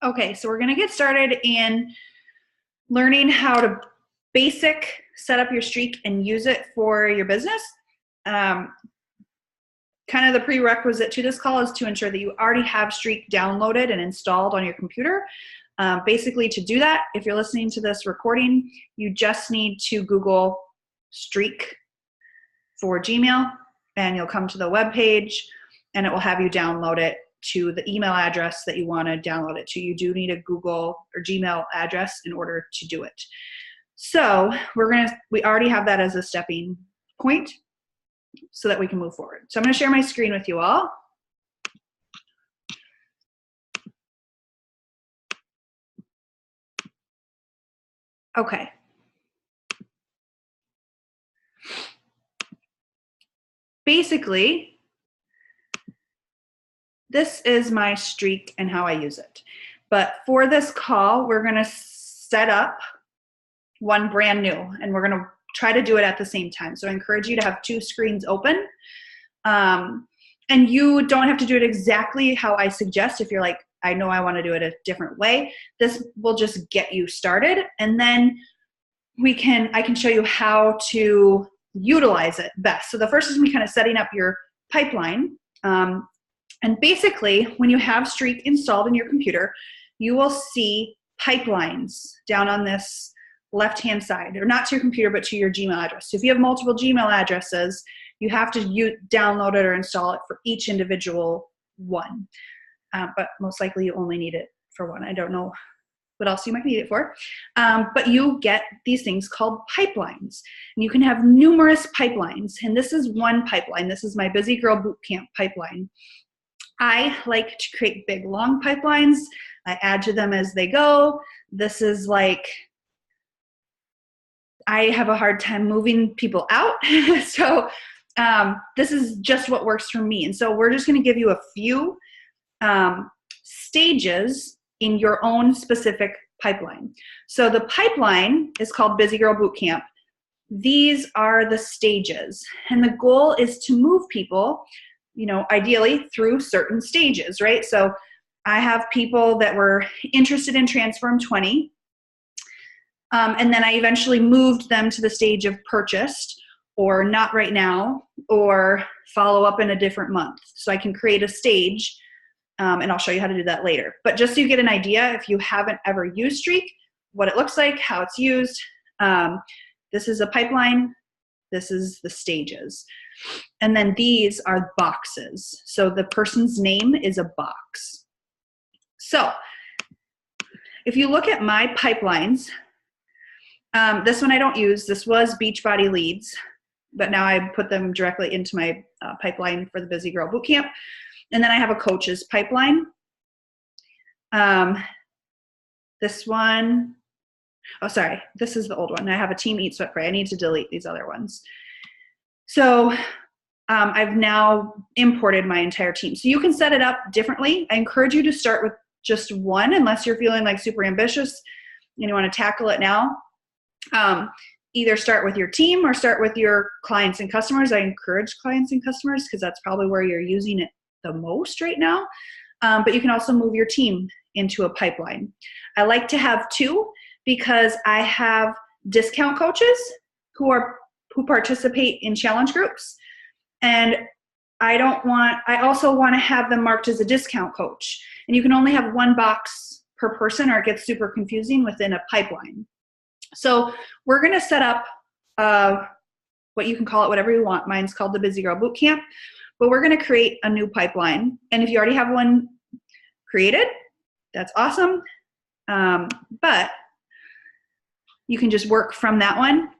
Okay, so we're gonna get started in learning how to set up your streak and use it for your business. Kind of the prerequisite to this call is to ensure that you already have Streak downloaded and installed on your computer. Basically, to do that, if you're listening to this recording, you just need to Google Streak for Gmail, and you'll come to the web page, and it will have you download it to the email address that you want to download it to. You do need a Google or Gmail address in order to do it. So we already have that as a stepping point so that we can move forward. So I'm going to share my screen with you all. Okay. Basically, this is my streak and how I use it. But for this call, we're going to set up one brand new, and we're going to try to do it at the same time. So I encourage you to have two screens open. And you don't have to do it exactly how I suggest. If you're like, I know I want to do it a different way, this will just get you started. And then I can show you how to utilize it best. So the first is me kind of setting up your pipeline. And basically, when you have Streak installed in your computer, you will see pipelines down on this left-hand side, or not to your computer, but to your Gmail address. So if you have multiple Gmail addresses, you have to download it or install it for each individual one. But most likely you only need it for one. I don't know what else you might need it for. But you get these things called pipelines. And you can have numerous pipelines. And this is one pipeline. This is my Busy Girl Bootcamp pipeline. I like to create big, long pipelines. I add to them as they go. This is like, I have a hard time moving people out. So this is just what works for me. And so we're just going to give you a few stages in your own specific pipeline. So the pipeline is called Busy Girl Bootcamp. These are the stages. And the goal is to move people, ideally through certain stages, right? So I have people that were interested in Transform 20. And then I eventually moved them to the stage of purchased, or not right now, or follow up in a different month. So I can create a stage, and I'll show you how to do that later. But just so you get an idea, if you haven't ever used Streak, what it looks like, how it's used, this is a pipeline, this is the stages. And then these are boxes. So the person's name is a box. So if you look at my pipelines, this one I don't use. This was Beachbody leads, but now I put them directly into my pipeline for the Busy Girl Bootcamp. And then I have a coach's pipeline. This one, this is the old one. I have a Team Eat Sweat Pray. I need to delete these other ones. So I've now imported my entire team. So you can set it up differently. I encourage you to start with just one, unless you're feeling like super ambitious and you want to tackle it now. Either start with your team or start with your clients and customers. I encourage clients and customers because that's probably where you're using it the most right now. But you can also move your team into a pipeline. I like to have two because I have discount coaches who participate in challenge groups. And I also want to have them marked as a discount coach. And you can only have one box per person or it gets super confusing within a pipeline. So we're going to set up what you can call it, whatever you want. Mine's called the Busy Girl Bootcamp, but we're going to create a new pipeline. And if you already have one created, that's awesome. But you can just work from that one,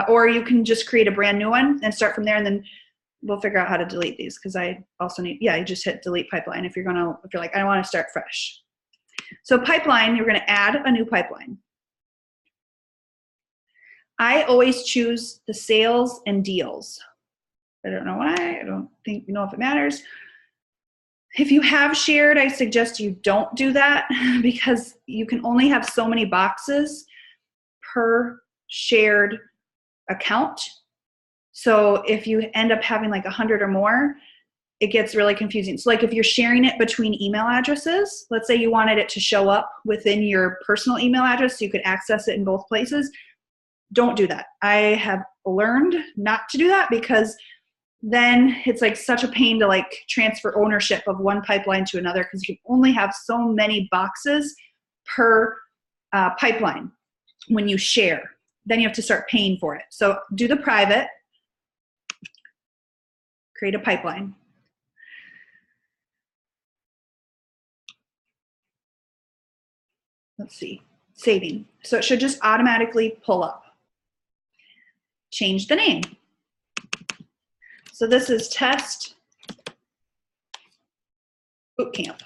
or you can just create a brand new one and start from there. And then we'll figure out how to delete these because I also need, you just hit delete pipeline if you're like, I want to start fresh. So pipeline, you're going to add a new pipeline. I always choose the sales and deals. I don't know why. I don't think you know if it matters. If you have shared, I suggest you don't do that because you can only have so many boxes per shared account. So if you end up having like 100 or more, it gets really confusing. So like if you're sharing it between email addresses, let's say you wanted it to show up within your personal email address so you could access it in both places, don't do that. I have learned not to do that because then it's like such a pain to like transfer ownership of one pipeline to another because you can only have so many boxes per pipeline when you share. Then you have to start paying for it. So do the private, create a pipeline. Let's see, saving. So it should just automatically pull up. Change the name. So this is Test Bootcamp.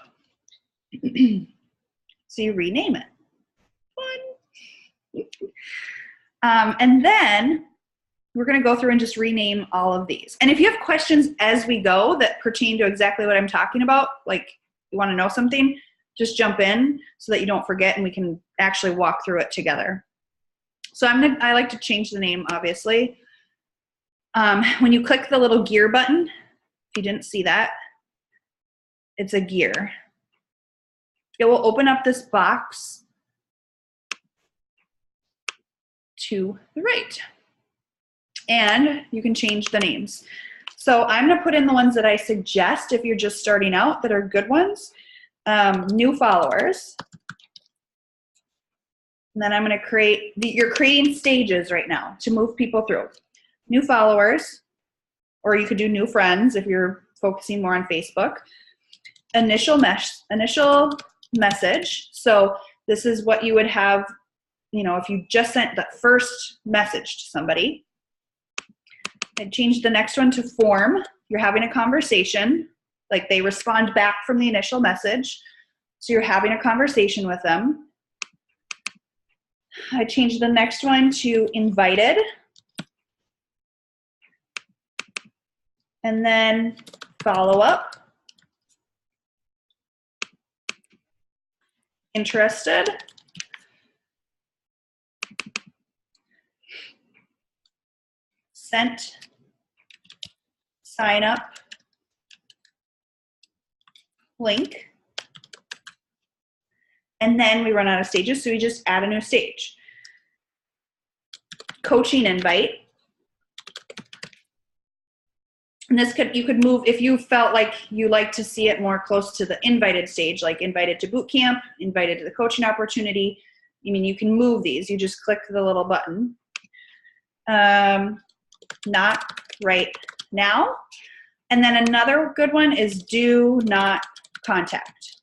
So you rename it. And then we're going to go through and just rename all of these. And if you have questions as we go that pertain to exactly what I'm talking about, like you want to know something, just jump in so that you don't forget and we can actually walk through it together. So I like to change the name, obviously. When you click the little gear button, if you didn't see that, it's a gear. It will open up this box to the right. And you can change the names. So I'm going to put in the ones that I suggest if you're just starting out that are good ones. New followers. And then I'm going to create, you're creating stages right now to move people through. New followers, or you could do new friends if you're focusing more on Facebook. Initial message. So this is what you would have, you know, if you just sent that first message to somebody. I'd change the next one to form. You're having a conversation, like they respond back from the initial message. So you're having a conversation with them. I changed the next one to invited. And then follow up. Interested. Sent. Sign up. Link. And then we run out of stages, so we just add a new stage. Coaching invite. And this could, you could move, if you felt like you like to see it more close to the invited stage, like invited to boot camp, invited to the coaching opportunity. I mean, you can move these. You just click the little button. Not right now. And then another good one is do not contact.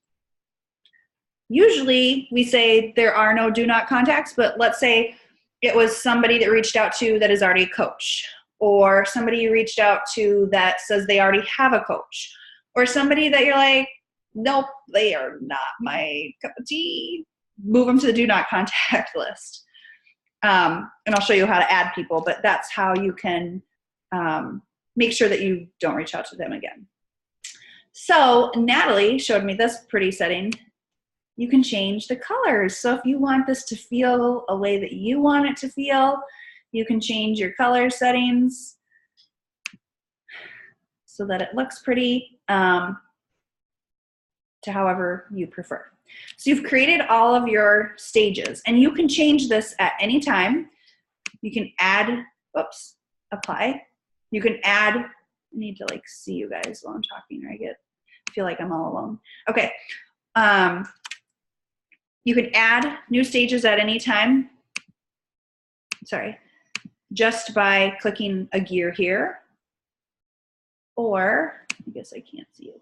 Usually we say there are no do not contacts, but let's say it was somebody that reached out to that is already a coach, or somebody you reached out to that says they already have a coach, or somebody that you're like, nope, they are not my cup of tea. Move them to the do not contact list. And I'll show you how to add people, but that's how you can make sure that you don't reach out to them again. So Natalie showed me this pretty setting. You can change the colors. So if you want this to feel a way that you want it to feel, you can change your color settings so that it looks pretty to however you prefer. So you've created all of your stages, and you can change this at any time. You can add, oops, apply. You can add, I need to like see you guys while I'm talking, or I feel like I'm all alone. Okay. You can add new stages at any time. Sorry. Just by clicking a gear here, or I guess I can't see you.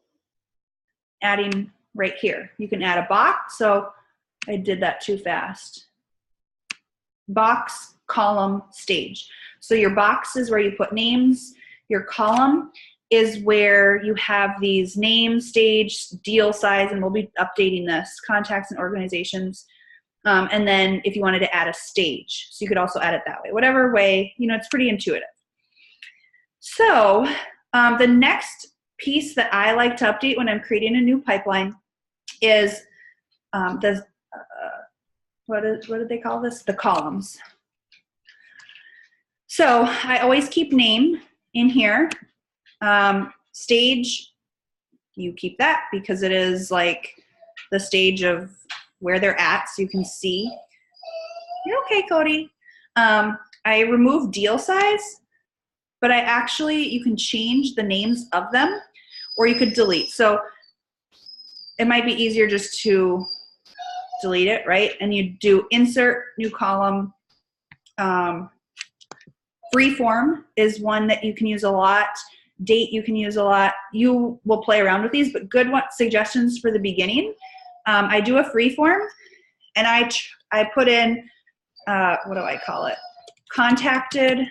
Adding right here. You can add a box. So I did that too fast. Box, column, stage. So your box is where you put names. Your column is where you have these names, stage, deal size, and we'll be updating this, contacts and organizations. And then if you wanted to add a stage, so you could also add it that way. Whatever way, you know, it's pretty intuitive. So the next piece that I like to update when I'm creating a new pipeline is what did they call this? The columns. So I always keep name in here. Stage you keep that because it is like the stage of where they're at, so you can see. You're okay, Cody. I removed deal size, but you can change the names of them, or you could delete. So it might be easier just to delete it, right? And you do insert, new column. Freeform is one that you can use a lot. Date you can use a lot. You will play around with these, but good suggestions for the beginning. I do a freeform, and I put in, what do I call it? Contacted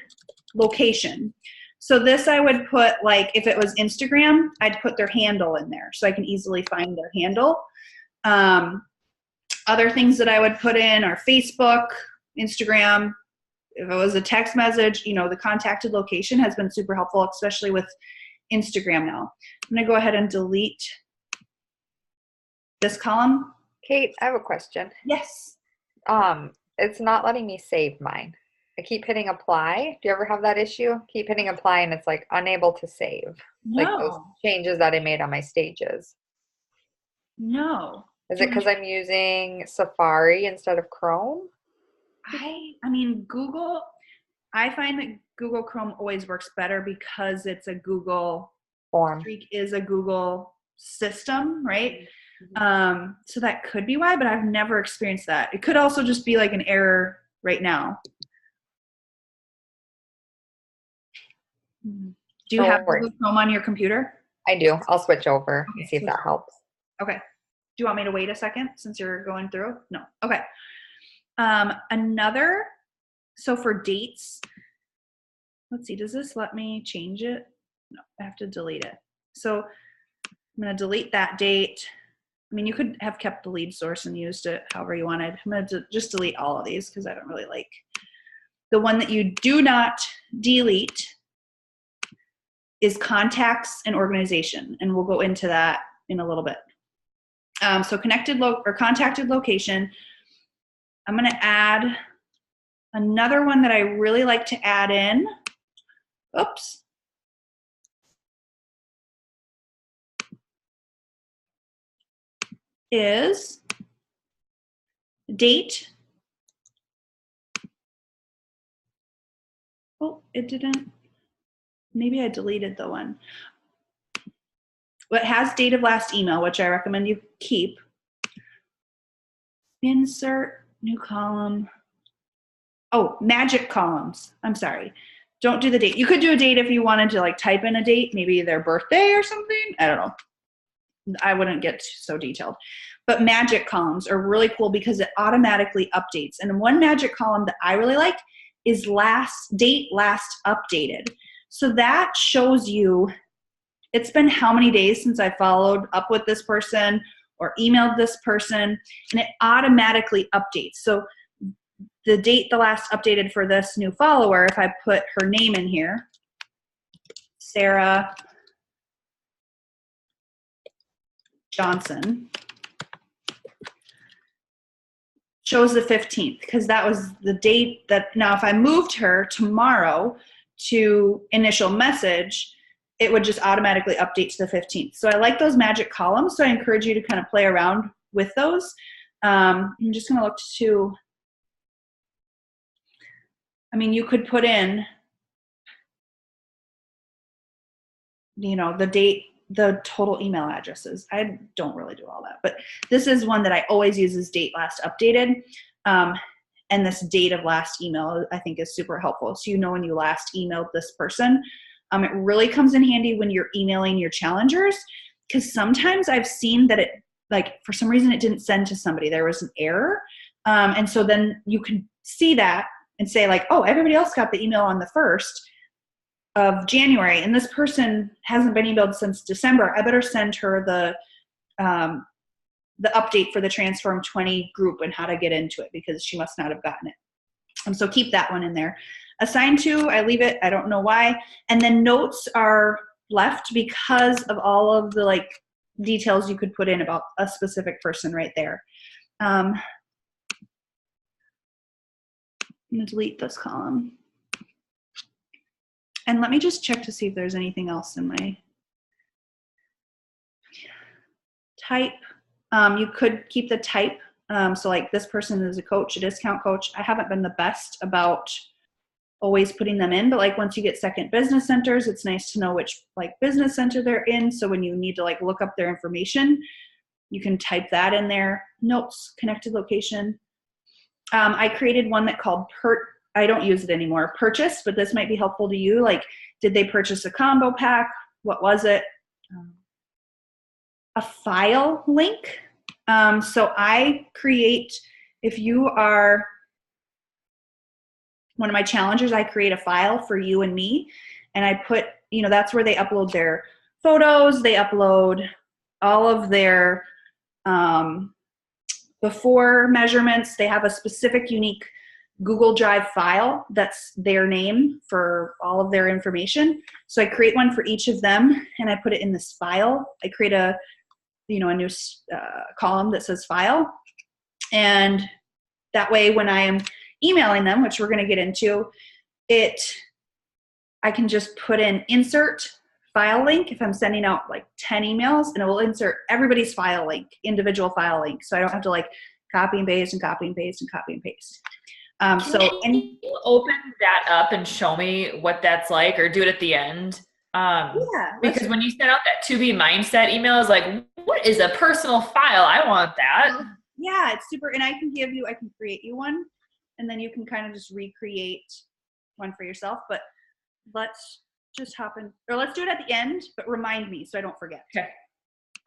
location. So this I would put, like, if it was Instagram, I'd put their handle in there so I can easily find their handle. Other things that I would put in are Facebook, Instagram. If it was a text message, the contacted location has been super helpful, especially with Instagram now. I'm going to go ahead and delete this column. Kate, I have a question. Yes. It's not letting me save mine. I keep hitting apply. Do you ever have that issue? Keep hitting apply and it's like unable to save. No. Like those changes that I made on my stages. No. Is it because I'm using Safari instead of Chrome? I mean, Google, I find that Google Chrome always works better because it's a Google form. Streak is a Google system, right? So that could be why, but I've never experienced that. It could also just be like an error right now. Do you have Google Chrome on your computer? I do. I'll switch over and see if that helps. Okay. Do you want me to wait a second since you're going through? No. Okay. So for dates, let's see, does this let me change it? No, I have to delete it. So I'm going to delete that date. I mean, you could have kept the lead source and used it however you wanted. I'm going to just delete all of these because I don't really like. The one that you do not delete is contacts and organization, and we'll go into that in a little bit. So contacted location. I'm going to add another one that I really like to add in. Oops. Is date. Oh, it didn't. Maybe I deleted the one. Well, it has date of last email, which I recommend you keep. Insert, new column. Oh, magic columns. I'm sorry. Don't do the date. You could do a date if you wanted to like type in a date, maybe their birthday or something. I don't know. I wouldn't get so detailed. But magic columns are really cool because it automatically updates. And one magic column that I really like is date last updated. So that shows you it's been how many days since I followed up with this person or emailed this person, and it automatically updates. So the date the last updated for this new follower, if I put her name in here, Sarah Johnson, shows the 15th because that was the date that, now if I moved her tomorrow to initial message, it would just automatically update to the 15th. So I like those magic columns, so I encourage you to kind of play around with those. I'm just going to look to, I mean, you could put in, the date, the total email addresses. I don't really do all that, but this is one that I always use as date last updated. And this date of last email I think is super helpful. So when you last emailed this person. It really comes in handy when you're emailing your challengers, because sometimes I've seen that it, like, for some reason it didn't send to somebody. There was an error. And so then you can see that and say like, oh, everybody else got the email on the 1st of January, and this person hasn't been emailed since December. I better send her the update for the Transform 20 group and how to get into it, because she must not have gotten it. So keep that one in there. Assign to, I leave it. I don't know why. And then notes are left because of all of the details you could put in about a specific person right there. I'm going to delete this column. And let me just check to see if there's anything else in my, type. You could keep the type. So like this person is a coach, a discount coach. I haven't been the best about always putting them in, but like once you get second business centers, it's nice to know which like business center they're in. So when you need to like look up their information, you can type that in there. Notes, connected location. I created one that called I don't use it anymore, purchase, but this might be helpful to you. Like, did they purchase a combo pack? What was it? A file link. So I create, if you are one of my challengers, I create a file for you and me, and I put, that's where they upload their photos, they upload all of their before measurements. They have a specific unique Google Drive file that's their name for all of their information. So I create one for each of them, and I put it in this file. I create a new column that says file, and that way when I am emailing them, which we're going to get into, I can just put in insert file link if I'm sending out like 10 emails, and it will insert everybody's file link, individual file link. So I don't have to like copy and paste and copy and paste and copy and paste. Can you open that up and show me what that's like, or do it at the end? Because when you sent out that To Be Mindset email, I was like, what is a personal file? I want that. Yeah, it's super. And I can create you one, and then you can kind of just recreate one for yourself. But let's just let's do it at the end, but remind me so I don't forget. Okay.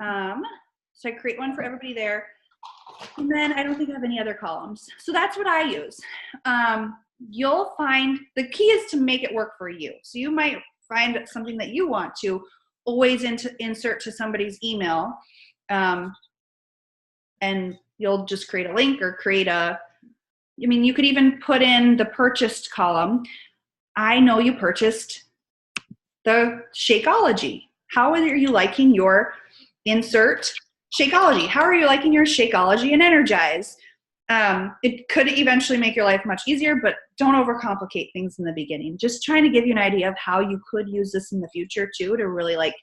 So I create one for everybody there. And then I don't think I have any other columns. So that's what I use. You'll find the key is to make it work for you. So you might find something that you want to always insert to somebody's email. And you'll just create a link or you could even put in the purchased column. I know you purchased the Shakeology. How are you liking your insert Shakeology? How are you liking your Shakeology and Energize? It could eventually make your life much easier, but don't overcomplicate things in the beginning. Just trying to give you an idea of how you could use this in the future too, to really like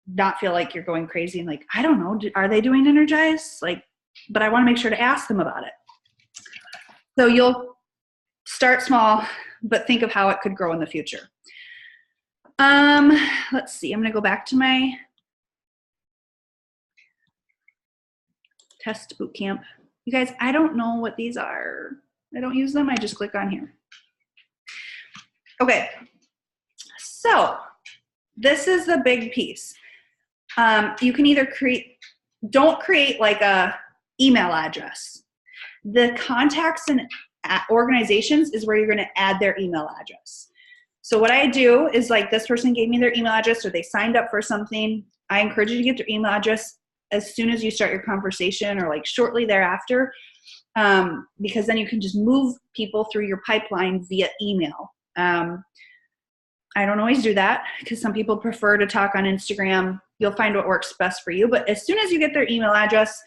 not feel like you're going crazy and like, I don't know, are they doing Energize? But I want to make sure to ask them about it. So you'll start small, but think of how it could grow in the future. Let's see, I'm going to go back to my test boot camp. You guys, I don't know what these are. I don't use them. I just click on here. Okay. So this is the big piece. You can either don't create like a email address. The contacts and organizations is where you're going to add their email address. So what I do is like this person gave me their email address or they signed up for something. I encourage you to get their email address as soon as you start your conversation or like shortly thereafter, because then you can just move people through your pipeline via email. I don't always do that because some people prefer to talk on Instagram. You'll find what works best for you. But as soon as you get their email address,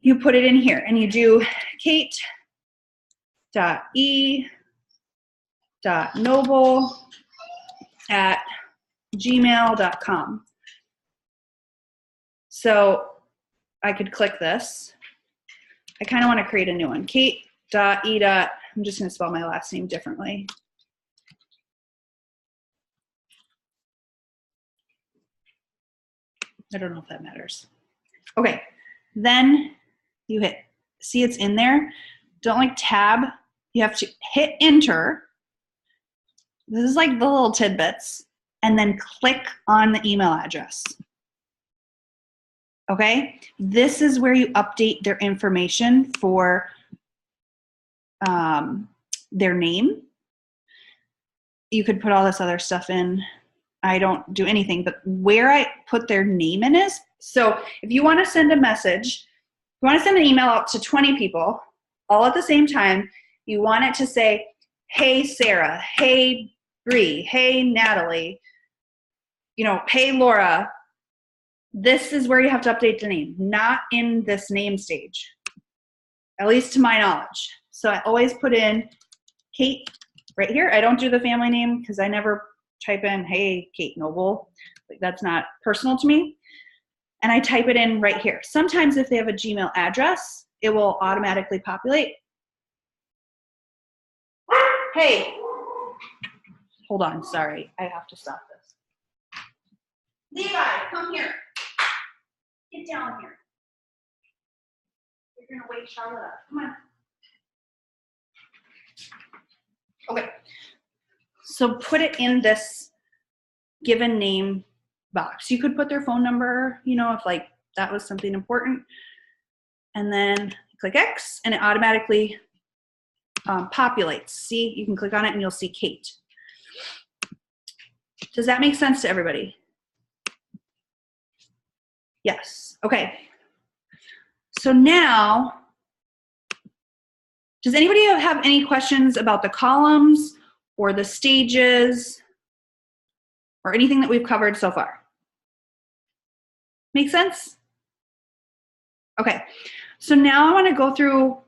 you put it in here and you do kate.e.noble@gmail.com. So I could click this. I kind of want to create a new one. Kate.e. I'm just going to spell my last name differently. I don't know if that matters. Okay, then you see it's in there. Don't like tab. You have to hit enter. This is like the little tidbits. And then click on the email address. Okay, this is where you update their information for their name. You could put all this other stuff in. I don't do anything, but where I put their name in is, so if you want to send a message, you want to send an email out to 20 people all at the same time, you want it to say, hey, Sarah, hey, Bree, hey, Natalie, hey, Laura. This is where you have to update the name, not in this name stage, at least to my knowledge. So I always put in Kate right here. I don't do the family name because I never type in, hey, Kate Noble. Like, that's not personal to me. and I type it in right here. Sometimes if they have a Gmail address, it will automatically populate. Hey, hold on, sorry, I have to stop this. Levi, come here. Get down here. You're gonna wake Charlotte up, come on. Okay, so put it in this given name box. You could put their phone number, you know, if like that was something important. And then click X and it automatically populates. See, you can click on it and you'll see Kate. Does that make sense to everybody? Yes, okay. So now, does anybody have any questions about the columns or the stages or anything that we've covered so far? Make sense? Okay, so now I want to go through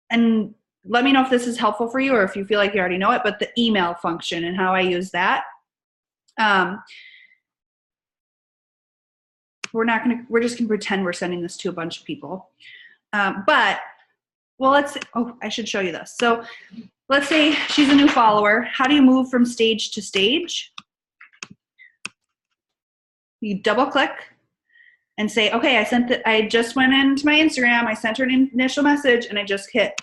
and let me know if this is helpful for you or if you feel like you already know it, but the email function and how I use that. We're just gonna pretend we're sending this to a bunch of people. Well, I should show you this. So let's say she's a new follower. How do you move from stage to stage? You double click and say, okay, I just went into my Instagram, I sent her an initial message and I just hit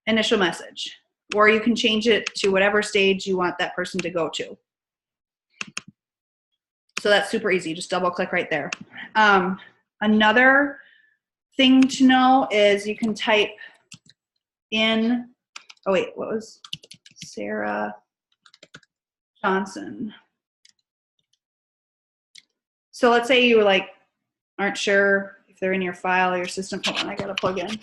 initial message. Or you can change it to whatever stage you want that person to go to. So that's super easy, just double click right there. Another thing to know is you can type in, oh wait, what was Sarah Johnson. So let's say you aren't sure if they're in your file or your system. Hold on, I gotta plug in.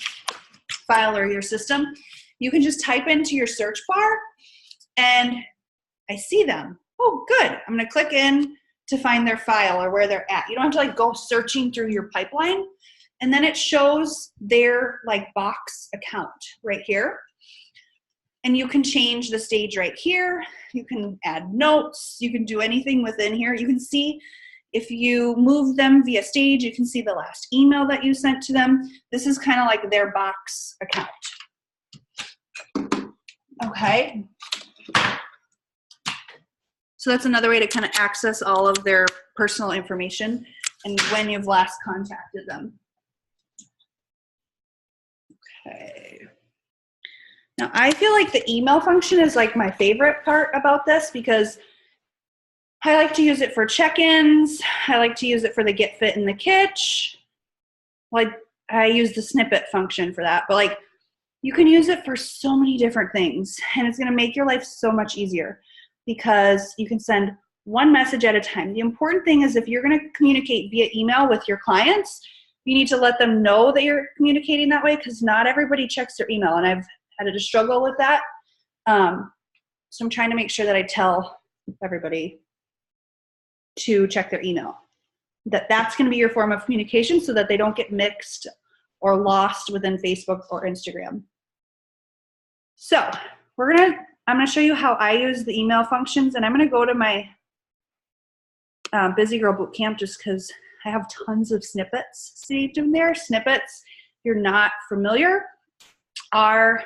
File or your system. You can just type into your search bar and I see them. Oh, good. I'm gonna click in to find their file or where they're at. You don't have to go searching through your pipeline. And then it shows their box account right here. And you can change the stage right here. You can add notes. You can do anything within here. You can see if you move them via stage, you can see the last email that you sent to them. This is kind of like their box account. Okay. So that's another way to kind of access all of their personal information and when you've last contacted them. Okay. Now I feel like the email function is my favorite part about this because I like to use it for check-ins. I like to use it for the get fit in the kitsch. I use the snippet function for that, but you can use it for so many different things and it's gonna make your life so much easier because you can send one message at a time. The important thing is if you're gonna communicate via email with your clients, you need to let them know that you're communicating that way because not everybody checks their email and I've had to struggle with that. So I'm trying to make sure that I tell everybody to check their email. That's going to be your form of communication so that they don't get mixed or lost within Facebook or Instagram. So I'm going to show you how I use the email functions and I'm going to go to my Busy Girl Bootcamp just because I have tons of snippets saved in there. Snippets, if you're not familiar, are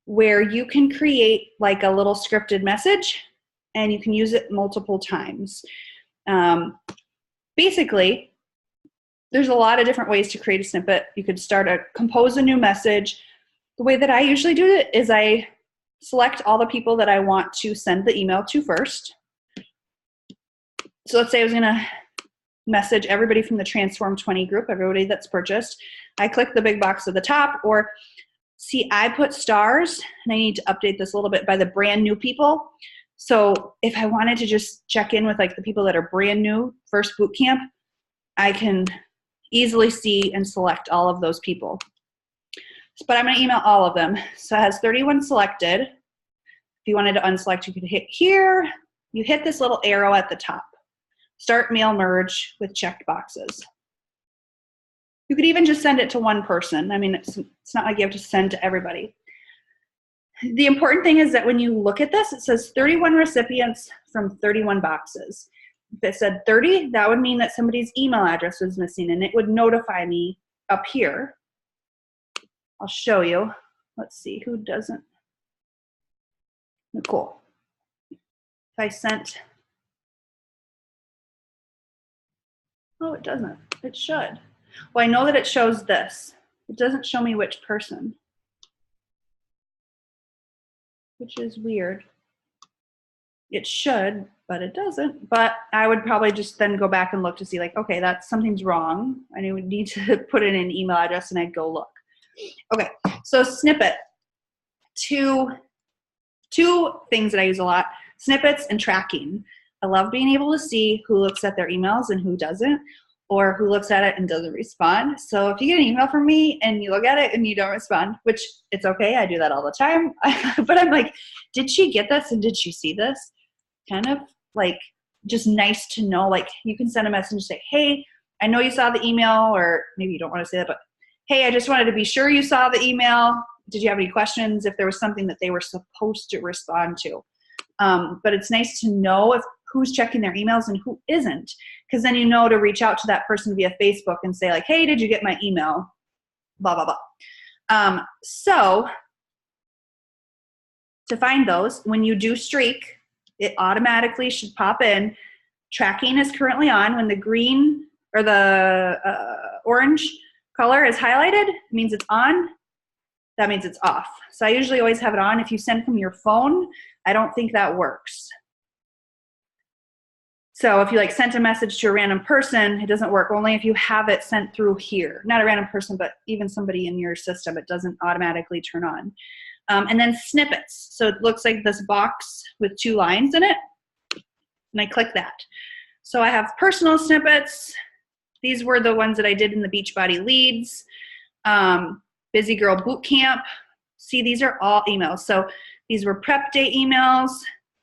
where you can create a little scripted message and you can use it multiple times. Basically, there's a lot of different ways to create a snippet. You could compose a new message. The way that I usually do it is I select all the people that I want to send the email to first. So let's say I was gonna message everybody from the Transform 20 group, everybody that's purchased. I click the big box at the top, or see, I put stars, and I need to update this a little bit by the brand new people. So if I wanted to just check in with the people that are brand new, first boot camp, I can easily see and select all of those people. But I'm gonna email all of them. So it has 31 selected. If you wanted to unselect, you could hit here. You hit this little arrow at the top. Start mail merge with checked boxes. You could even just send it to one person. I mean, it's not like you have to send to everybody. The important thing is that when you look at this, it says 31 recipients from 31 boxes. If it said 30, that would mean that somebody's email address was missing, and it would notify me up here. I'll show you. Let's see, who doesn't? Nicole. If I sent, oh, it doesn't. It should. Well, I know that it shows this. It doesn't show me which person, which is weird. It should, but it doesn't. But I would probably just then go back and look to see, like, okay, that's something's wrong. I would need to put in an email address, and I'd go look. Okay, so snippet. Two things that I use a lot: snippets and tracking. I love being able to see who looks at their emails and who doesn't, or who looks at it and doesn't respond. So if you get an email from me and you look at it and you don't respond, which it's okay, I do that all the time, but I'm like, did she get this and did she see this? Kind of like just nice to know. Like, you can send a message and say, hey, I know you saw the email, or maybe you don't want to say that, but hey, I just wanted to be sure you saw the email. Did you have any questions? If there was something that they were supposed to respond to. But it's nice to know who's checking their emails and who isn't, because then you know to reach out to that person via Facebook and say, like, hey, did you get my email? Blah, blah, blah. So to find those, when you do streak, it automatically should pop in. Tracking is currently on. When the green or the orange color is highlighted, it means it's on. That means it's off. So I usually always have it on. If you send from your phone, I don't think that works. So if you like sent a message to a random person, it doesn't work. Only if you have it sent through here. Not a random person, but even somebody in your system, it doesn't automatically turn on. And then snippets. So it looks like this box with 2 lines in it. And I click that. So I have personal snippets. These were the ones that I did in the Beachbody Leads. Busy Girl Boot Camp. See, these are all emails. So these were prep day emails,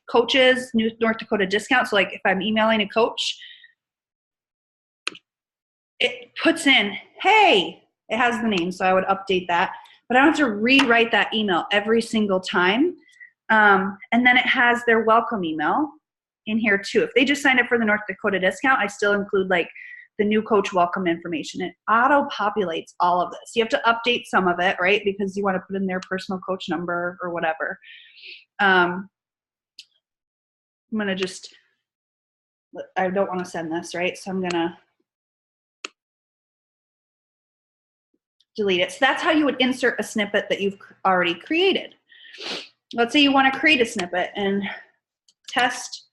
coaches, North Dakota discount. So like if I'm emailing a coach, it puts in, hey, it has the name. So I would update that. But I don't have to rewrite that email every single time. And then it has their welcome email in here too. If they just signed up for the North Dakota discount, I still include like the new coach welcome information. It auto-populates all of this. You have to update some of it, right? Because you want to put in their personal coach number or whatever. I'm going to just, I don't want to send this, right? So I'm going to delete it. So that's how you would insert a snippet that you've already created. Let's say you want to create a snippet and test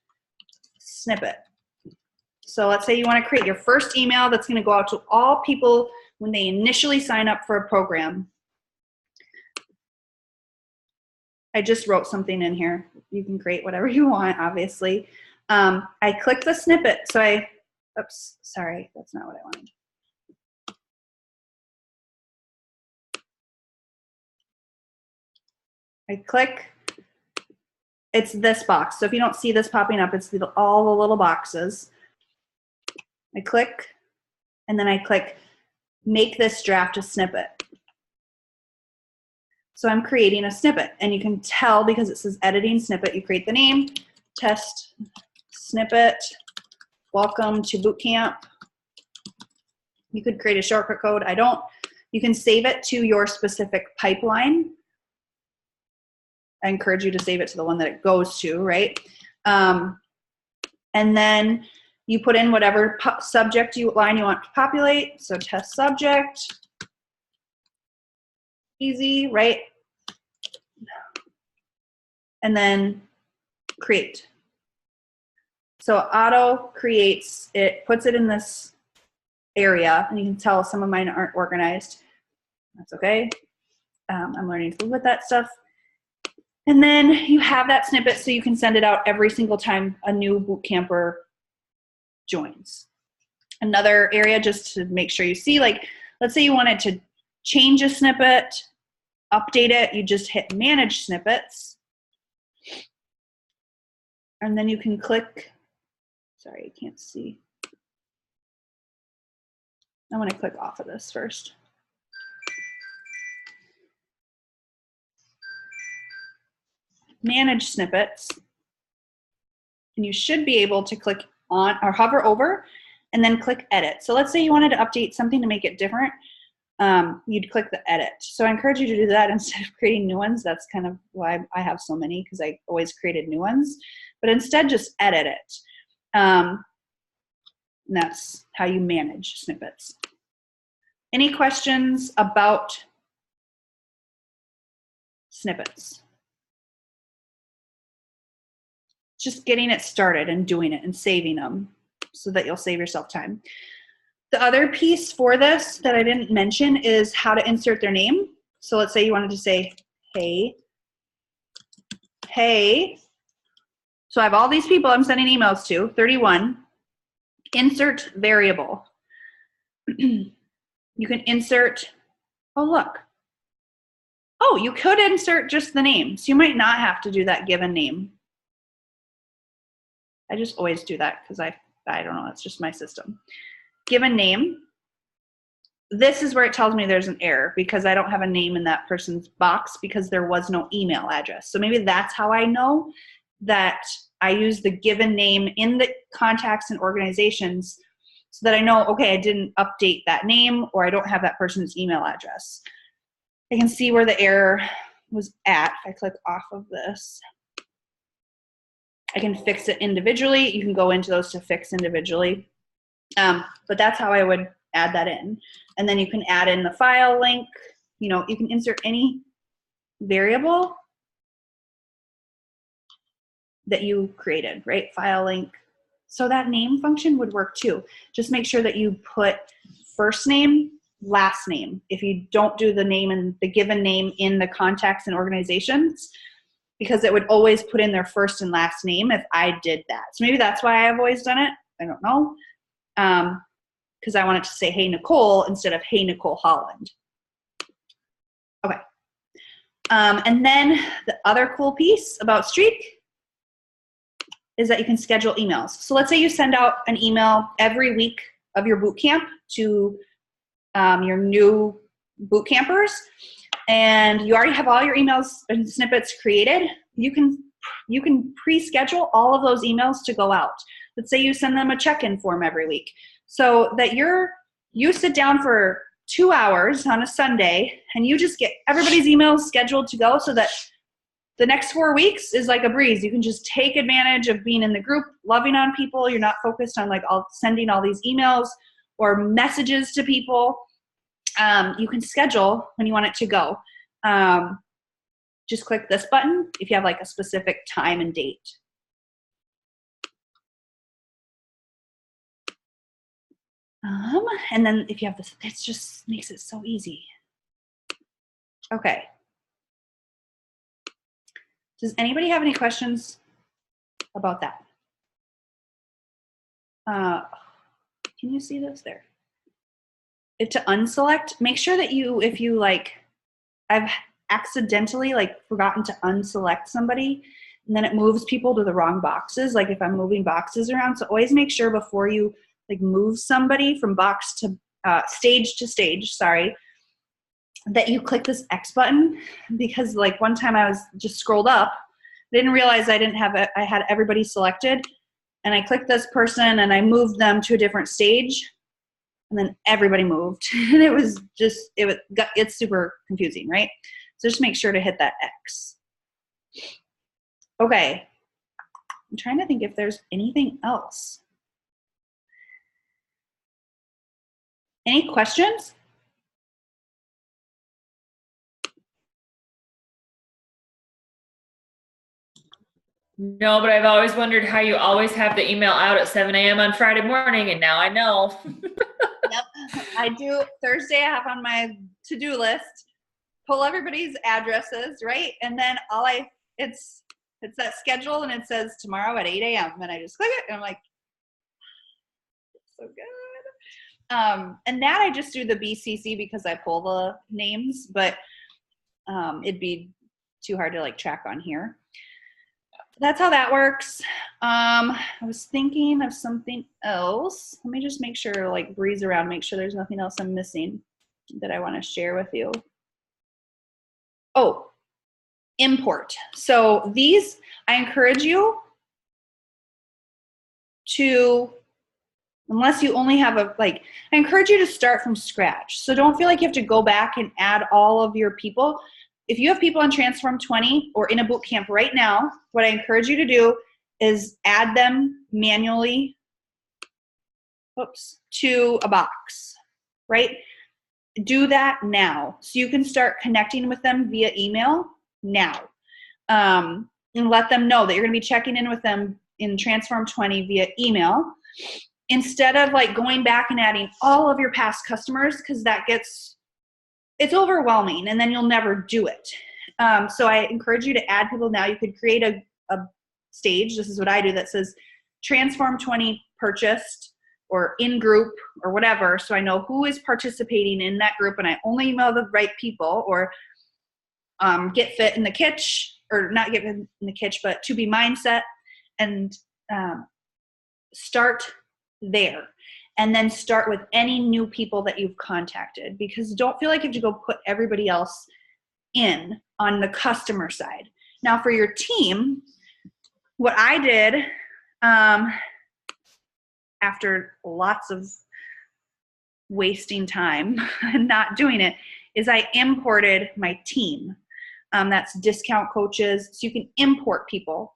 snippet. So let's say you want to create your first email that's going to go out to all people when they initially sign up for a program. I just wrote something in here. You can create whatever you want, obviously. I click the snippet. So oops, sorry, that's not what I wanted. I click, it's this box. So if you don't see this popping up, it's all the little boxes. I click, and then I click make this draft a snippet. So I'm creating a snippet, and you can tell because it says editing snippet, you create the name, test snippet, welcome to boot camp. You could create a shortcut code. I don't. You can save it to your specific pipeline. I encourage you to save it to the one that it goes to, right? And then you put in whatever subject line you want to populate. So test subject, easy, right? And then create. So auto creates, it puts it in this area, and you can tell some of mine aren't organized. That's okay. I'm learning to live with that stuff. And then you have that snippet so you can send it out every single time a new boot camper joins. Another area just to make sure you see, like, let's say you wanted to change a snippet, update it, you just hit manage snippets. And then you can click, sorry, I can't see. I want to click off of this first. Manage snippets. And you should be able to click on or hover over and then click edit. So let's say you wanted to update something to make it different. You'd click the edit. So I encourage you to do that instead of creating new ones. That's kind of why I have so many, because I always created new ones. But instead, just edit it. And that's how you manage snippets. Any questions about snippets? Just getting it started and doing it and saving them so that you'll save yourself time. The other piece for this that I didn't mention is how to insert their name. So let's say you wanted to say, hey. So I have all these people I'm sending emails to, 31. Insert variable. You can insert, oh look. Oh, you could insert just the name. So you might not have to do that given name. I just always do that because I don't know, that's just my system. Given name. This is where it tells me there's an error because I don't have a name in that person's box because there was no email address. So maybe that's how I know that I use the given name in the contacts and organizations so that I know, okay, I didn't update that name or I don't have that person's email address. I can see where the error was at. If I click off of this, I can fix it individually. You can go into those to fix individually. But that's how I would add that in. And then you can add in the file link. You know, you can insert any variable that you created, right? File link. So that name function would work too. Just make sure that you put first name, last name. If you don't do the name and the given name in the contacts and organizations, because it would always put in their first and last name if I did that. So maybe that's why I've always done it. I don't know. Because I wanted to say, hey, Nicole, instead of, hey, Nicole Holland. Okay. And then the other cool piece about Streak is that you can schedule emails. So let's say you send out an email every week of your boot camp to your new boot campers, and you already have all your emails and snippets created. You can pre-schedule all of those emails to go out. Let's say you send them a check-in form every week, so that you sit down for 2 hours on a Sunday and you just get everybody's emails scheduled to go, so that the next 4 weeks is like a breeze. You can just take advantage of being in the group, loving on people. You're not focused on like sending all these emails or messages to people. You can schedule when you want it to go. Just click this button if you have like a specific time and date. And then if you have this, it just makes it so easy. Okay. Does anybody have any questions about that? Can you see this there? If to unselect, make sure that if you like, I've accidentally like forgotten to unselect somebody and then it moves people to the wrong boxes. Like if I'm moving boxes around, so always make sure before you like move somebody from box to stage to stage, sorry, that you click this X button, because like one time I was just scrolled up, didn't realize I didn't have I had everybody selected, and I clicked this person and I moved them to a different stage, and then everybody moved, and it was just it's super confusing, right? So just make sure to hit that X. Okay, I'm trying to think if there's anything else. Any questions? No, but I've always wondered how you always have the email out at 7 a.m. on Friday morning, and now I know. Yep, I do. Thursday I have on my to-do list, pull everybody's addresses, right? And then it's that schedule, and it says tomorrow at 8 a.m. And I just click it, and I'm like, so good. And that I just do the BCC because I pull the names, but it'd be too hard to like track on here. That's how that works. I was thinking of something else. Let me just make sure, like breeze around, make sure there's nothing else I'm missing that I want to share with you. Oh, import. So these, I encourage you to, unless you only have I encourage you to start from scratch. So don't feel like you have to go back and add all of your people. If you have people on Transform 20 or in a boot camp right now, what I encourage you to do is add them manually, to a box, right? Do that now. So you can start connecting with them via email now. And let them know that you're going to be checking in with them in Transform 20 via email, instead of going back and adding all of your past customers, because it's overwhelming and then you'll never do it. So I encourage you to add people now. You could create a stage. This is what I do, that says Transform 20 purchased or in group or whatever. So I know who is participating in that group and I only email the right people, or Get Fit in the Kitsch, or not Get Fit in the Kitsch, but To Be Mindset, and start there. And then start with any new people that you've contacted, because don't feel like you have to go put everybody else in on the customer side. Now for your team, what I did after lots of wasting time and not doing it is I imported my team. That's discount coaches. So you can import people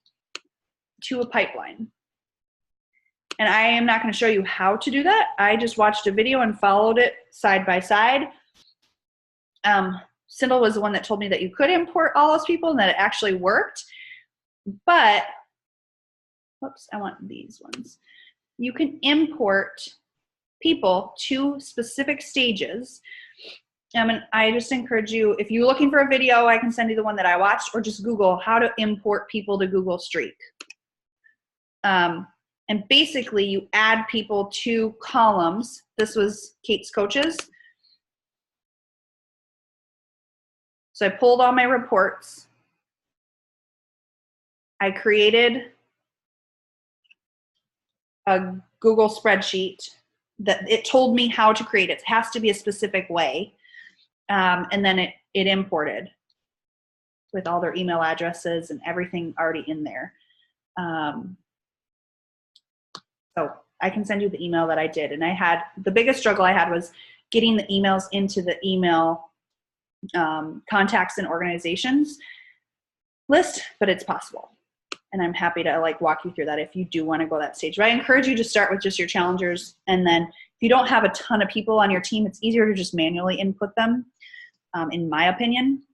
to a pipeline. And I am not going to show you how to do that. I just watched a video and followed it side by side. Sindel was the one that told me that you could import all those people and that it actually worked. But, I want these ones. You can import people to specific stages. And I just encourage you, if you're looking for a video, I can send you the one that I watched, or just Google how to import people to Google Streak. And basically you add people to columns. This was Kate's coaches. So I pulled all my reports. I created a Google spreadsheet that it told me how to create it. It has to be a specific way. And then it imported with all their email addresses and everything already in there. So I can send you the email that I did. And the biggest struggle I had was getting the emails into the email contacts and organizations list, but it's possible. And I'm happy to walk you through that if you do want to go that stage. But I encourage you to start with just your challengers. And then if you don't have a ton of people on your team, it's easier to just manually input them, in my opinion,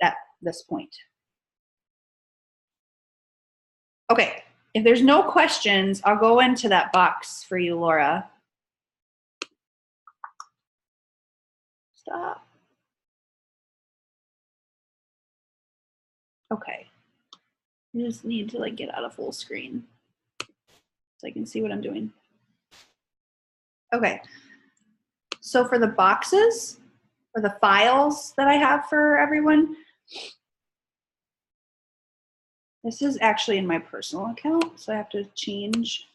at this point. Okay. If there's no questions, I'll go into that box for you, Laura. Stop. Okay. I just need to get out of full screen so I can see what I'm doing. Okay. So for the boxes or the files that I have for everyone, this is actually in my personal account, so I have to change.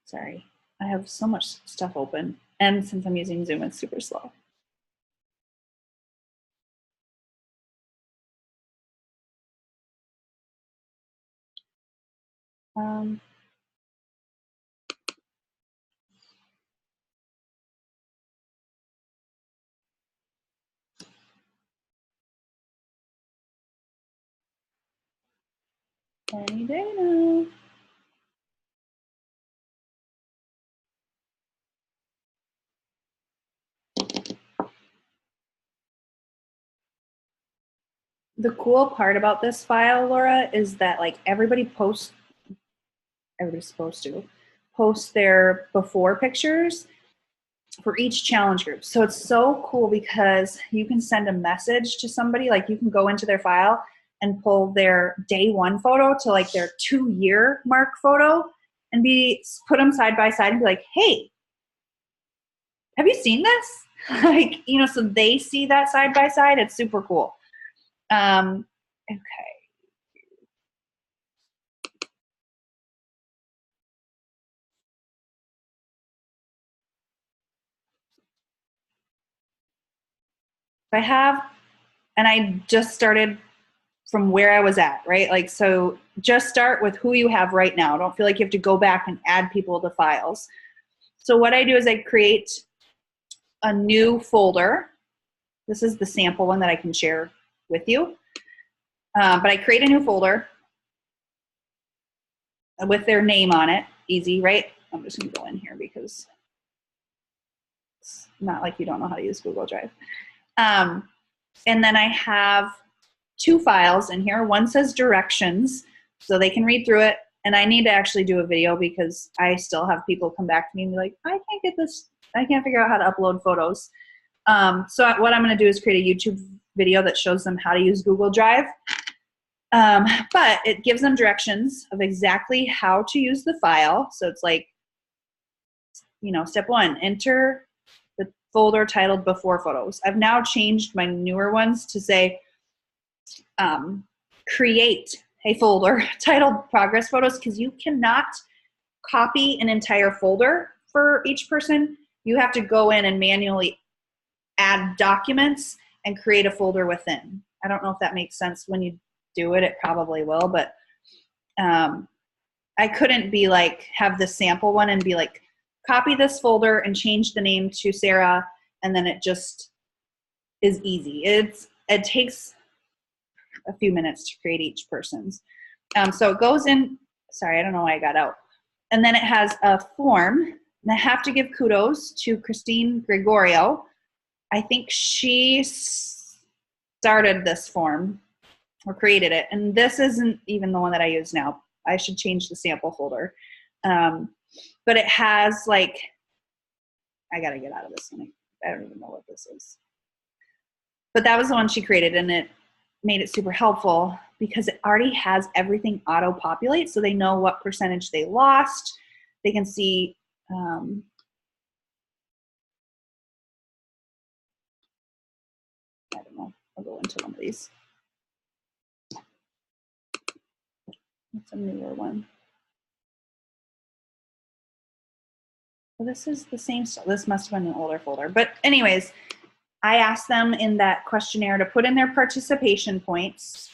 Sorry, I have so much stuff open. And since I'm using Zoom, it's super slow. Any day now. The cool part about this file, Laura, is that everybody's supposed to post their before pictures for each challenge group. So it's so cool because you can send a message to somebody, you can go into their file and pull their day 1 photo to like their 2-year mark photo and put them side by side and be like, hey, have you seen this? Like, you know, so they see that side by side. It's super cool. Okay. I have, and I just started from where I was at, right? Like, so just start with who you have right now. Don't feel like you have to go back and add people to files. So what I do is I create a new folder. This is the sample one that I can share with you. But I create a new folder with their name on it. Easy, right? I'm just gonna go in here because it's not like you don't know how to use Google Drive. And then I have 2 files in here. One says directions, so they can read through it. And I need to actually do a video because I still have people come back to me and be like, I can't get this, I can't figure out how to upload photos. So what I'm gonna do is create a YouTube video that shows them how to use Google Drive. But it gives them directions of exactly how to use the file. So it's like, you know, step 1, enter the folder titled before photos. I've now changed my newer ones to say, create a folder titled progress photos, because you cannot copy an entire folder for each person. You have to go in and manually add documents and create a folder within. I don't know if that makes sense when you do it. It probably will, but I couldn't be like, have the sample one and be like, copy this folder and change the name to Sarah, and then it just is easy. It takes a few minutes to create each person's. So it goes in, sorry, I don't know why I got out. And then it has a form, and I have to give kudos to Christine Gregorio. I think she started this form or created it. And this isn't even the one that I use now. I should change the sample folder. But it has like, I gotta get out of this one. I don't even know what this is. But that was the one she created, and it made it super helpful because it already has everything auto-populate, so they know what percentage they lost. They can see I don't know, I'll go into one of these. It's a newer one. Well, this is the same stuff. This must have been an older folder. But anyways, I asked them in that questionnaire to put in their participation points.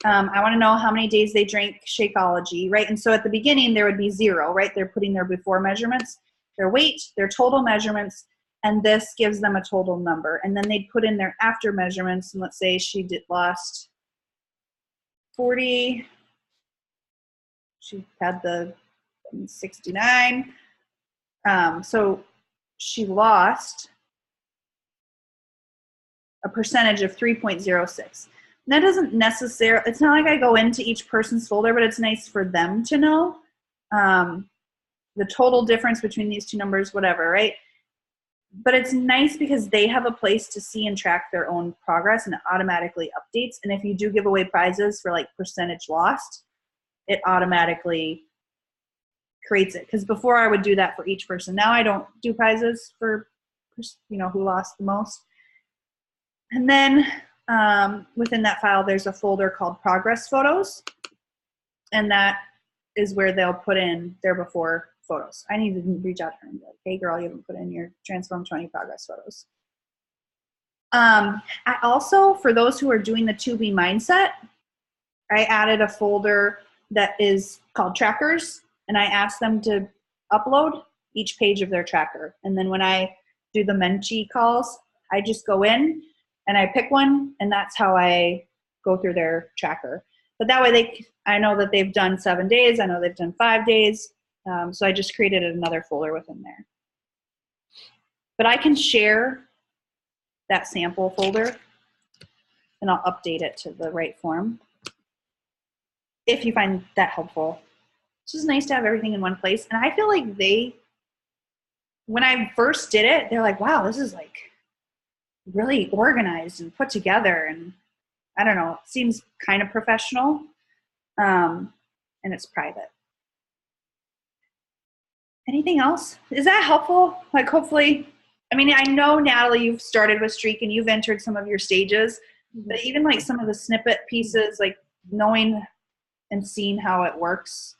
I want to know how many days they drank Shakeology, right? And so at the beginning, there would be 0, right? They're putting their before measurements, their weight, their total measurements, and this gives them a total number. And then they'd put in their after measurements, and let's say she lost 40. She had the 69. So she lost a percentage of 3.06. That doesn't necessarily, it's not like I go into each person's folder, but it's nice for them to know the total difference between these 2 numbers, whatever, right? But it's nice because they have a place to see and track their own progress, and it automatically updates. And if you do give away prizes for like percentage lost, it automatically creates it. Because before I would do that for each person. Now I don't do prizes for, you know, who lost the most. And then within that file, there's a folder called progress photos. And that is where they'll put in their before photos. I need to reach out to her and be like, hey girl, you haven't put in your Transform 20 progress photos. I also, for those who are doing the 2B mindset, I added a folder that is called trackers, and I asked them to upload each page of their tracker. And then when I do the Menchie calls, I just go in and I pick one, and that's how I go through their tracker. But that way I know that they've done 7 days, I know they've done 5 days, so I just created another folder within there. But I can share that sample folder, and I'll update it to the right form if you find that helpful. It's just nice to have everything in one place. And I feel like when I first did it, they're like, wow, this is like really organized and put together. And I don't know, it seems kind of professional, and it's private. Anything else? Is that helpful? Like, hopefully, I mean, I know, Natalie, you've started with Streak and you've entered some of your stages, but even like some of the snippet pieces, like knowing and seeing how it works,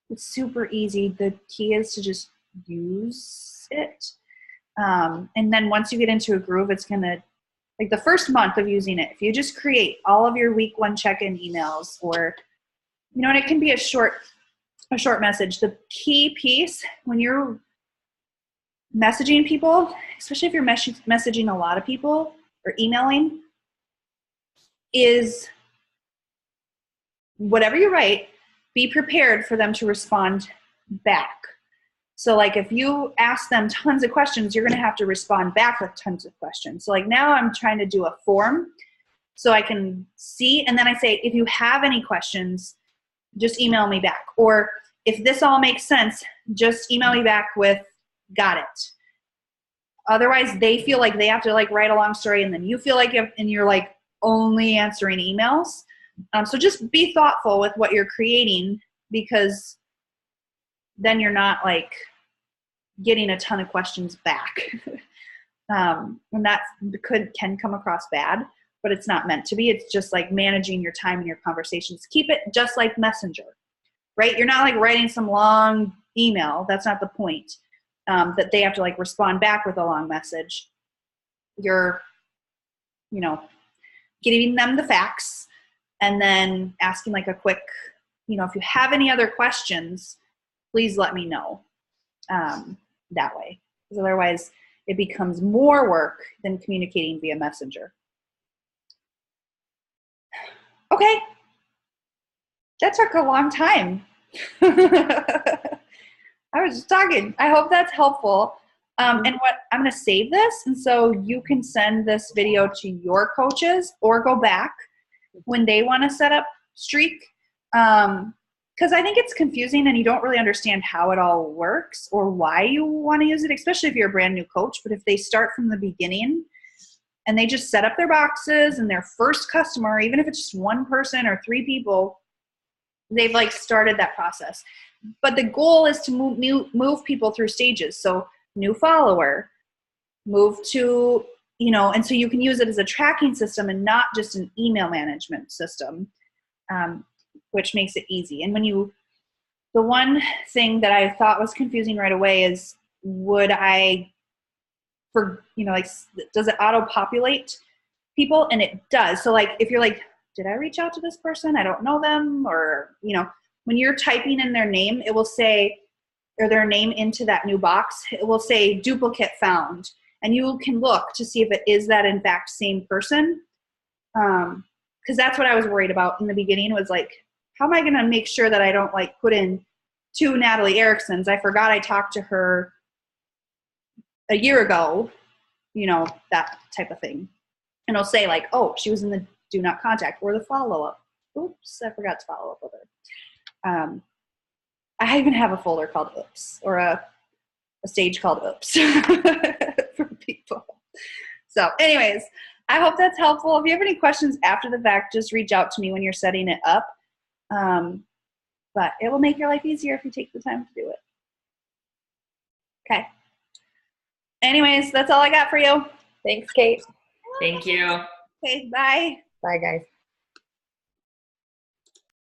it's super easy. The key is to just use it. And then once you get into a groove, it's going to, like the first month of using it, if you just create all of your week 1 check-in emails, or, you know, and it can be a short message. The key piece when you're messaging people, especially if you're messaging a lot of people or emailing, is whatever you write, be prepared for them to respond back. So like if you ask them tons of questions, you're going to have to respond back with tons of questions. So like now I'm trying to do a form so I can see, and then I say, if you have any questions, just email me back. Or if this all makes sense, just email me back with got it. Otherwise they feel like they have to like write a long story, and then you feel like you're like only answering emails. So just be thoughtful with what you're creating, because then you're not like getting a ton of questions back. And that can come across bad, but it's not meant to be. It's just like managing your time and your conversations. Keep it just like Messenger, right? You're not like writing some long email. That's not the point, that they have to like respond back with a long message. You're, you know, giving them the facts and then asking like a quick, you know, if you have any other questions, please let me know, that way. Because otherwise it becomes more work than communicating via Messenger. Okay. That took a long time. I was just talking. I hope that's helpful. And what I'm going to save this, and so you can send this video to your coaches or go back when they want to set up Streak. Because I think it's confusing and you don't really understand how it all works or why you want to use it, especially if you're a brand new coach. But if they start from the beginning and they just set up their boxes and their first customer, even if it's just one person or 3 people, they've like started that process. But the goal is to move people through stages. So new follower, move to, you know, and so you can use it as a tracking system and not just an email management system, which makes it easy. And the one thing that I thought was confusing right away is, does it auto-populate people? And it does. So like, if you're like, did I reach out to this person? I don't know them. Or, you know, when you're typing in their name, it will say, or their name into that new box, it will say duplicate found. And you can look to see if it is that in fact same person. Because that's what I was worried about in the beginning, was like, how am I going to make sure that I don't like put in 2 Natalie Ericksons? I forgot I talked to her a year ago, you know, that type of thing. And it'll say like, oh, she was in the do not contact or the follow-up. Oops, I forgot to follow up with her. I even have a folder called Oops, or a stage called Oops for people. So anyways, I hope that's helpful. If you have any questions after the fact, just reach out to me when you're setting it up. But it will make your life easier if you take the time to do it. Okay. Anyways, that's all I got for you. Thanks, Kate. Thank you. Okay, bye. Bye, guys.